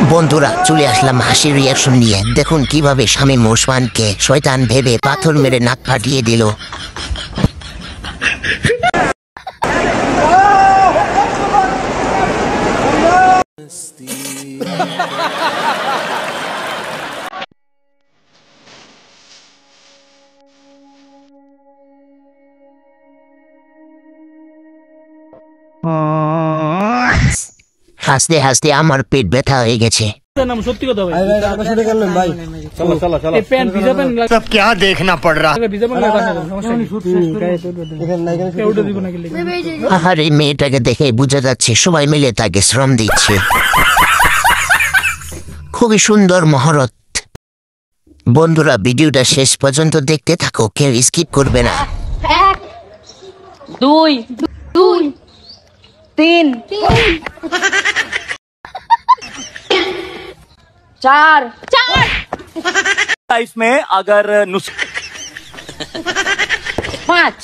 বন্ধুরা চলে আসলাম হাসির রিয়াকশন নিয়ে। দেখুন কিভাবে শামীম ওসমানকে শয়তান ভেবে পাথর মেরে নাক ফাটিয়ে দিল। হাসতে হাসতে আমার পেট ব্যথা হয়ে গেছে। সত্যি কথা ভাই, সব क्या देखना पड़ रहा। আরে মেয়েটাকে দেখে বোঝা যাচ্ছে সবাই মিলে তাকে শ্রম দিচ্ছে। খুবই সুন্দর মহরত। বন্ধুরা ভিডিওটা শেষ পর্যন্ত দেখতে থাকো, কেউ স্কিপ করবে না। 1 2 3 4 लाइफ में अगर 5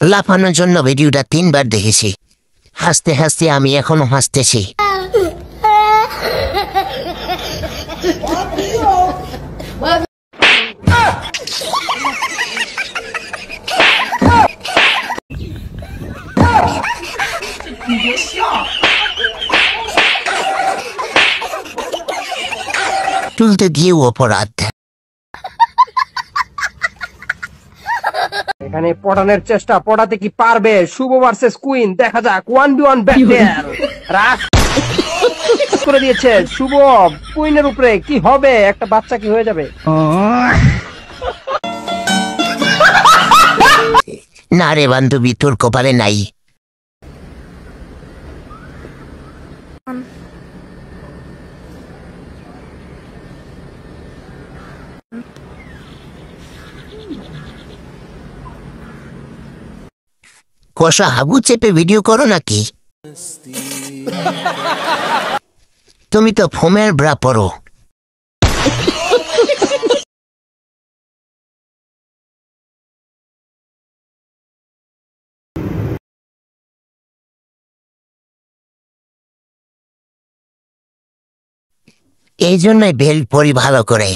লাফানোর জন্য ভিডিওটা 3 বার দেখেছি। হাসতে হাসতে আমি এখনো হাসতেছি। তুলতে গিয়ে অপরাধ। এখানে পড়ানোর চেষ্টা, পড়াতে কি পারবে? শুভ ভার্সেস কুইন, দেখা যাক 1v1 ব্যাটল। রাশ করে দিয়েছে শুভ কুইনের উপরে, কি হবে? একটা বাচ্চা কি হয়ে যাবে? না রে বান্ধবী, তোর কপালে নাই। কষা হাগু চেপে ভিডিও করো নাকি? তুমি তো ফোমের ব্রা পরো। এই জন্যই বেল্ট পরি ভালো করে।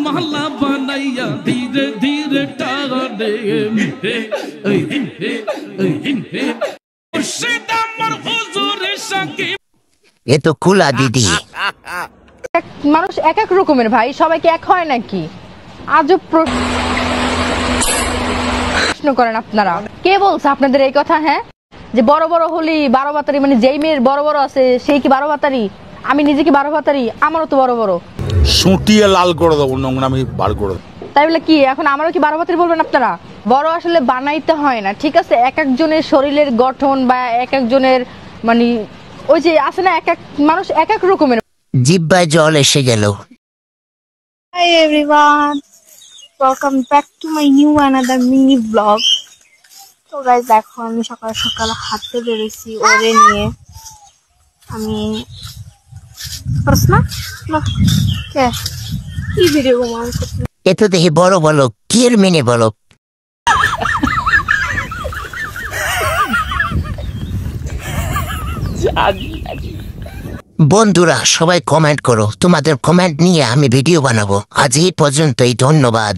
महल्ला बनाइया धीरे धीरे टागे এ তো কুলা দিদি। মানুষ এক এক রকমের ভাই, সবাইকে এক হয় নাকি? আজব প্রশ্ন করেন আপনারা। কে বলছে আপনাদের এই কথা? হ্যাঁ, যে বড় বড় হলি 12 বাতারি, মানে যেই মেয়ের বড় বড় আছে সেই কি 12 বাতারি? আমি নিজে কি 12 বাতারি? আমারও তো বড় বড়। সুটিয়ে লাল করে দেবো, নোংরামি বার করে দেবো। তাই বলে কি এখন আমারও কি 12 বাতারি বলবেন আপনারা? বড় আসলে বানাইতে হয় না, ঠিক আছে? এক একজনের শরীরের গঠন বা এক একজনের মানে ওই যে আছে না, এক এক মানুষ এক এক রকমের। জিব্বায় জল এসে গেল। Hi everyone, welcome back to my new another mini vlog. তো গাইস দেখো, আমি সকাল সকাল হাঁটতে বেরোইছি ওরে নিয়ে। আমি প্রশ্ন কে কি ভিডিও বানাচ্ছি? এত দেখি বড় বলো, কি এর মেনে বলো। বন্ধুরা সবাই কমেন্ট করো, তোমাদের কমেন্ট নিয়ে আমি ভিডিও বানাবো। আজ এই পর্যন্তই, ধন্যবাদ।